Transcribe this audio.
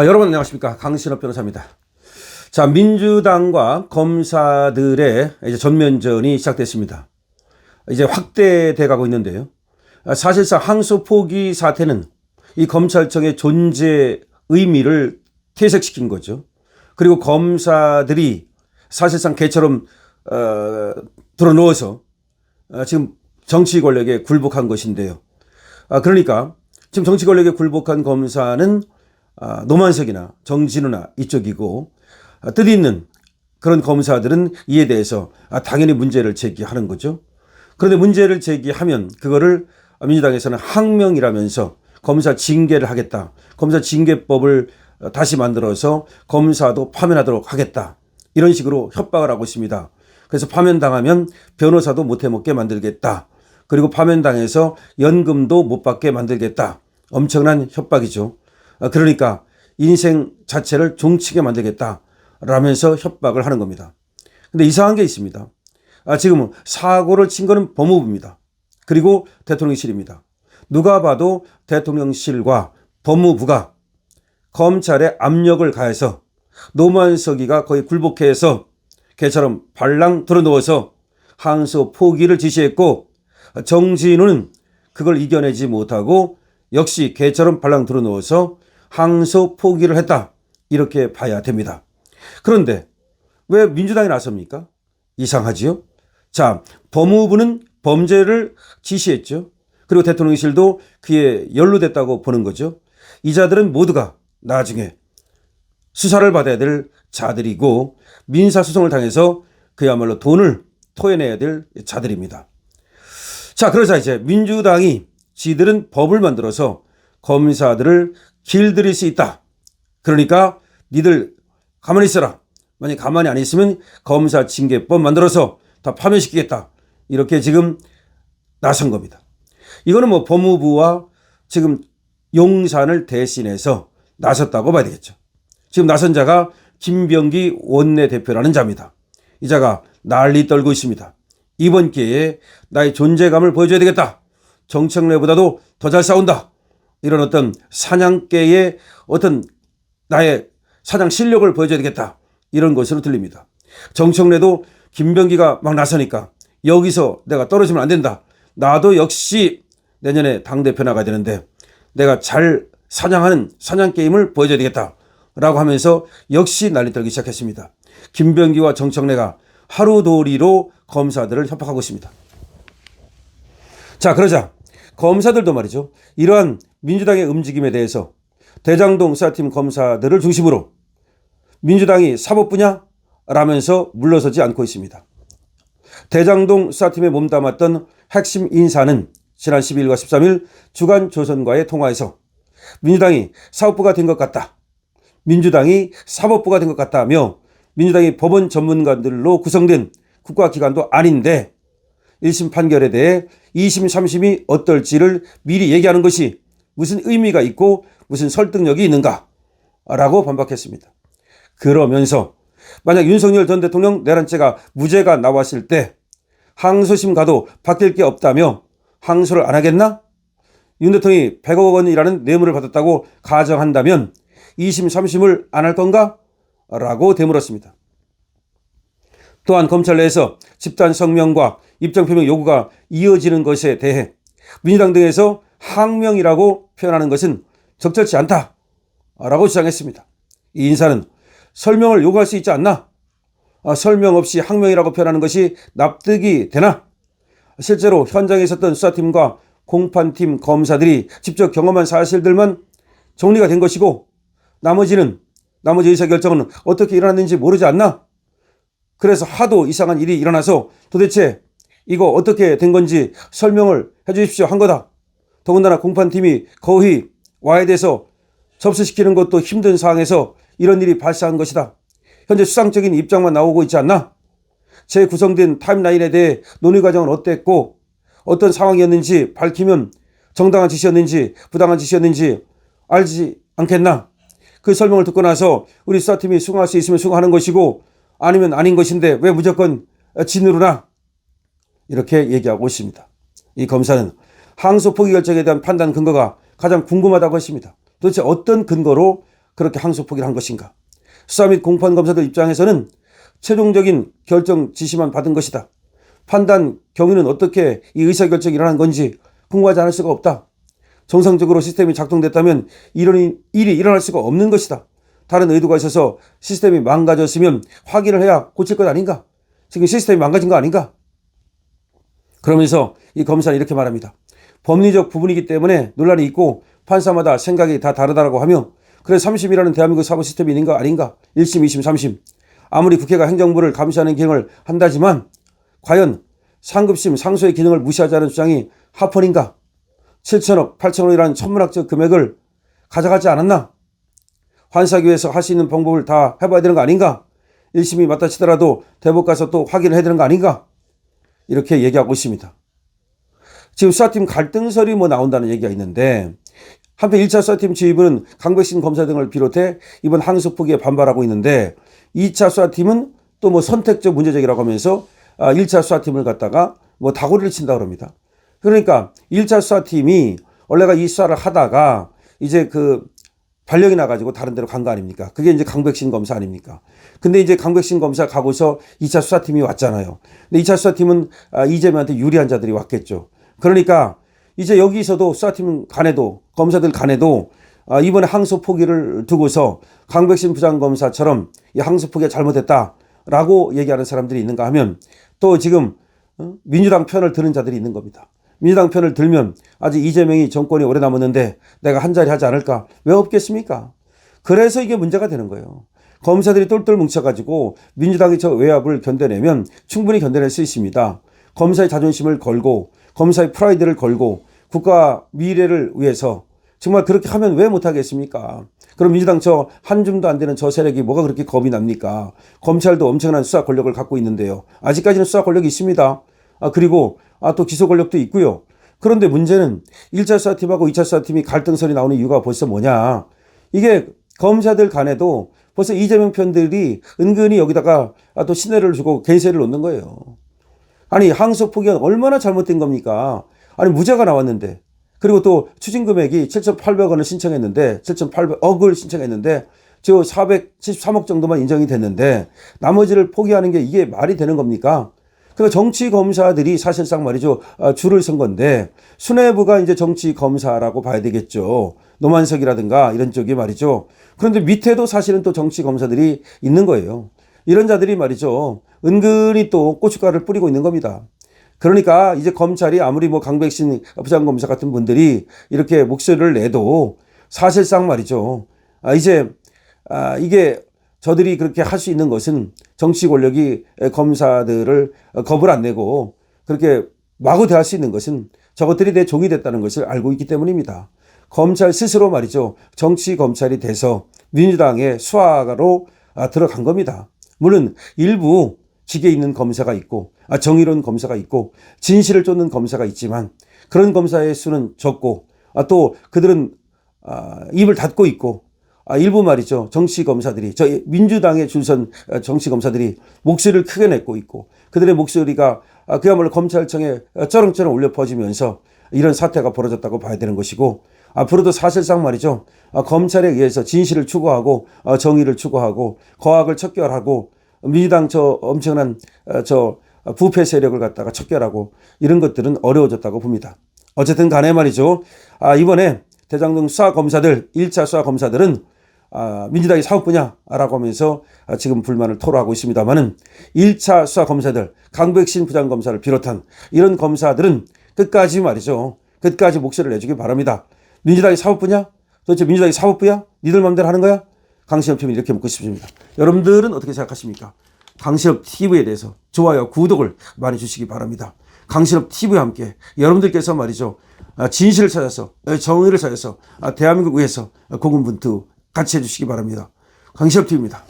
여러분 안녕하십니까, 강신업 변호사입니다. 자, 민주당과 검사들의 이제 전면전이 시작됐습니다. 이제 확대돼 가고 있는데요. 사실상 항소 포기 사태는 이 검찰청의 존재 의미를 퇴색시킨 거죠. 그리고 검사들이 사실상 개처럼 들어누워서 지금 정치 권력에 굴복한 것인데요. 그러니까 지금 정치 권력에 굴복한 검사는 노만석이나 정진우나 이쪽이고, 뜻있는 그런 검사들은 이에 대해서 당연히 문제를 제기하는 거죠. 그런데 문제를 제기하면 그거를 민주당에서는 항명이라면서 검사 징계를 하겠다, 검사 징계법을 다시 만들어서 검사도 파면하도록 하겠다, 이런 식으로 협박을 하고 있습니다. 그래서 파면당하면 변호사도 못 해먹게 만들겠다, 그리고 파면당해서 연금도 못 받게 만들겠다. 엄청난 협박이죠. 그러니까 인생 자체를 종치게 만들겠다 라면서 협박을 하는 겁니다. 근데 이상한 게 있습니다. 지금 사고를 친 거는 법무부입니다. 그리고 대통령실입니다. 누가 봐도 대통령실과 법무부가 검찰에 압력을 가해서 노만석이가 거의 굴복해서 개처럼 발랑 들어누워서 항소 포기를 지시했고, 정진우는 그걸 이겨내지 못하고 역시 개처럼 발랑 들어누워서 항소 포기를 했다, 이렇게 봐야 됩니다. 그런데 왜 민주당이 나섭니까? 이상하지요? 자, 법무부는 범죄를 지시했죠. 그리고 대통령실도 그에 연루됐다고 보는 거죠. 이 자들은 모두가 나중에 수사를 받아야 될 자들이고, 민사소송을 당해서 그야말로 돈을 토해내야 될 자들입니다. 자, 그러자 이제 민주당이 지들은 법을 만들어서 검사들을 길들일 수 있다. 그러니까 니들 가만히 있어라. 만약 가만히 안 있으면 검사 징계법 만들어서 다 파면시키겠다, 이렇게 지금 나선 겁니다. 이거는 뭐 법무부와 지금 용산을 대신해서 나섰다고 봐야 되겠죠. 지금 나선 자가 김병기 원내대표라는 자입니다. 이 자가 난리 떨고 있습니다. 이번 기회에 나의 존재감을 보여줘야 되겠다, 정청래보다도 더 잘 싸운다, 이런 어떤 사냥개의 어떤 나의 사냥 실력을 보여줘야 되겠다, 이런 것으로 들립니다. 정청래도 김병기가 막 나서니까 여기서 내가 떨어지면 안 된다, 나도 역시 내년에 당대표 나가야 되는데 내가 잘 사냥하는 사냥게임을 보여줘야 되겠다 라고 하면서 역시 난리 떨기 시작했습니다. 김병기와 정청래가 하루도리로 검사들을 협박하고 있습니다. 자, 그러자 검사들도 말이죠, 이러한 민주당의 움직임에 대해서 대장동 수사팀 검사들을 중심으로 민주당이 사법부냐? 라면서 물러서지 않고 있습니다. 대장동 수사팀에 몸담았던 핵심 인사는 지난 12일과 13일 주간조선과의 통화에서 민주당이 사법부가 된 것 같다, 민주당이 사법부가 된 것 같다며, 민주당이 법원 전문가들로 구성된 국가기관도 아닌데 1심 판결에 대해 2심, 3심이 어떨지를 미리 얘기하는 것이 무슨 의미가 있고 무슨 설득력이 있는가 라고 반박했습니다. 그러면서 만약 윤석열 전 대통령 내란죄가 무죄가 나왔을 때 항소심 가도 바뀔 게 없다며 항소를 안 하겠나? 윤 대통령이 100억 원이라는 뇌물을 받았다고 가정한다면 2심, 3심을 안 할 건가? 라고 되물었습니다. 또한 검찰 내에서 집단 성명과 입장표명 요구가 이어지는 것에 대해 민주당 등에서 항명이라고 표현하는 것은 적절치 않다 라고 주장했습니다. 이 인사는 설명을 요구할 수 있지 않나? 설명 없이 항명이라고 표현하는 것이 납득이 되나? 실제로 현장에 있었던 수사팀과 공판팀 검사들이 직접 경험한 사실들만 정리가 된 것이고, 나머지 의사결정은 어떻게 일어났는지 모르지 않나? 그래서 하도 이상한 일이 일어나서 도대체 이거 어떻게 된 건지 설명을 해 주십시오 한 거다. 더군다나 공판팀이 거의 와야 돼서 접수시키는 것도 힘든 상황에서 이런 일이 발생한 것이다. 현재 수상적인 입장만 나오고 있지 않나? 재구성된 타임라인에 대해 논의 과정은 어땠고 어떤 상황이었는지 밝히면 정당한 지시였는지 부당한 지시였는지 알지 않겠나? 그 설명을 듣고 나서 우리 수사팀이 수긍할 수 있으면 수긍하는 것이고 아니면 아닌 것인데 왜 무조건 진으로나? 이렇게 얘기하고 있습니다. 이 검사는 항소 포기 결정에 대한 판단 근거가 가장 궁금하다고 했습니다. 도대체 어떤 근거로 그렇게 항소 포기를 한 것인가? 수사 및 공판 검사들 입장에서는 최종적인 결정 지시만 받은 것이다. 판단 경위는 어떻게 이 의사결정이 일어난 건지 궁금하지 않을 수가 없다. 정상적으로 시스템이 작동됐다면 이런 일이 일어날 수가 없는 것이다. 다른 의도가 있어서 시스템이 망가졌으면 확인을 해야 고칠 것 아닌가? 지금 시스템이 망가진 거 아닌가? 그러면서 이 검사는 이렇게 말합니다. 법리적 부분이기 때문에 논란이 있고 판사마다 생각이 다 다르다고 하며 그래서 3심이라는 대한민국 사법 시스템이 있는 거 아닌가? 1심, 2심, 3심. 아무리 국회가 행정부를 감시하는 기능을 한다지만 과연 상급심 상소의 기능을 무시하자는 주장이 합헌인가? 7천억, 8천억이라는 천문학적 금액을 가져가지 않았나? 환사하기 위해서 할 수 있는 방법을 다 해봐야 되는 거 아닌가? 1심이 맞다 치더라도 대법 가서 또 확인을 해야 되는 거 아닌가? 이렇게 얘기하고 있습니다. 지금 수사팀 갈등설이 나온다는 얘기가 있는데 한편 1차 수사팀 지휘부는 강백신 검사 등을 비롯해 이번 항소 포기에 반발하고 있는데 2차 수사팀은 또 선택적 문제제기라고 하면서 1차 수사팀을 갖다가 다구리를 친다고 합니다. 그러니까 1차 수사팀이 원래가 이 수사를 하다가 이제 발령이 나가지고 다른 데로 간 거 아닙니까? 그게 이제 강백신 검사 아닙니까? 근데 이제 강백신 검사 가고서 2차 수사팀이 왔잖아요. 근데 2차 수사팀은 이재명한테 유리한 자들이 왔겠죠. 그러니까 이제 여기서도 수사팀 간에도 검사들 간에도 이번에 항소 포기를 두고서 강백신 부장검사처럼 이 항소 포기가 잘못됐다라고 얘기하는 사람들이 있는가 하면 또 지금 민주당 편을 드는 자들이 있는 겁니다. 민주당 편을 들면 아직 이재명이 정권이 오래 남았는데 내가 한 자리 하지 않을까? 왜 없겠습니까? 그래서 이게 문제가 되는 거예요. 검사들이 똘똘 뭉쳐가지고 민주당이 저 외압을 견뎌내면 충분히 견뎌낼 수 있습니다. 검사의 자존심을 걸고 검사의 프라이드를 걸고 국가 미래를 위해서 정말 그렇게 하면 왜 못하겠습니까? 그럼 민주당 저 한 줌도 안 되는 저 세력이 뭐가 그렇게 겁이 납니까? 검찰도 엄청난 수사 권력을 갖고 있는데요. 아직까지는 수사 권력이 있습니다. 그리고 또 기소 권력도 있고요. 그런데 문제는 1차 수사팀하고 2차 수사팀이 갈등설이 나오는 이유가 벌써 뭐냐. 이게 검사들 간에도 벌써 이재명 편들이 은근히 여기다가 또 신뢰를 주고 겐세를 놓는 거예요. 아니 항소 포기가 얼마나 잘못된 겁니까? 아니 무죄가 나왔는데 그리고 또 추징금액이 7,800원을 신청했는데 7,800억을 신청했는데 저 473억 정도만 인정이 됐는데 나머지를 포기하는 게 이게 말이 되는 겁니까? 그러니까 정치 검사들이 사실상 말이죠 줄을 선 건데 수뇌부가 이제 정치 검사라고 봐야 되겠죠. 노만석이라든가 이런 쪽이 말이죠. 그런데 밑에도 사실은 또 정치 검사들이 있는 거예요. 이런 자들이 말이죠 은근히 또 고춧가루를 뿌리고 있는 겁니다. 그러니까 이제 검찰이 아무리 강백신 부장검사 같은 분들이 이렇게 목소리를 내도 사실상 말이죠 이게 저들이 그렇게 할 수 있는 것은 정치 권력이 검사들을 겁을 안 내고 그렇게 마구 대할 수 있는 것은 저것들이 내 종이 됐다는 것을 알고 있기 때문입니다. 검찰 스스로 말이죠 정치 검찰이 돼서 민주당의 수하로 들어간 겁니다. 물론 일부 직에 있는 검사가 있고 정의로운 검사가 있고 진실을 쫓는 검사가 있지만 그런 검사의 수는 적고 또 그들은 입을 닫고 있고 일부 말이죠 정치 검사들이 저 민주당의 줄선 정치 검사들이 목소리를 크게 내고 있고 그들의 목소리가 그야말로 검찰청에 쩌렁쩌렁 울려 퍼지면서 이런 사태가 벌어졌다고 봐야 되는 것이고 앞으로도 사실상 말이죠 검찰에 의해서 진실을 추구하고 정의를 추구하고 거악을 척결하고 민주당 저 엄청난 저 부패 세력을 갖다가 척결하고 이런 것들은 어려워졌다고 봅니다. 어쨌든 간에 말이죠 이번에 대장동 수사 검사들 1차 수사 검사들은 민주당이 사법부냐라고 하면서 지금 불만을 토로하고 있습니다만은 1차 수사 검사들 강백신 부장검사를 비롯한 이런 검사들은 끝까지 말이죠 끝까지 목소리를 내주기 바랍니다. 민주당이 사법부냐? 도대체 민주당이 사법부야? 니들 마음대로 하는 거야? 강신업 TV는 이렇게 묻고 싶습니다. 여러분들은 어떻게 생각하십니까? 강신업 TV에 대해서 좋아요, 구독을 많이 주시기 바랍니다. 강신업 TV와 함께 여러분들께서 말이죠 진실을 찾아서 정의를 찾아서 대한민국을 위해서 고군분투 같이 해주시기 바랍니다. 강신업 TV입니다.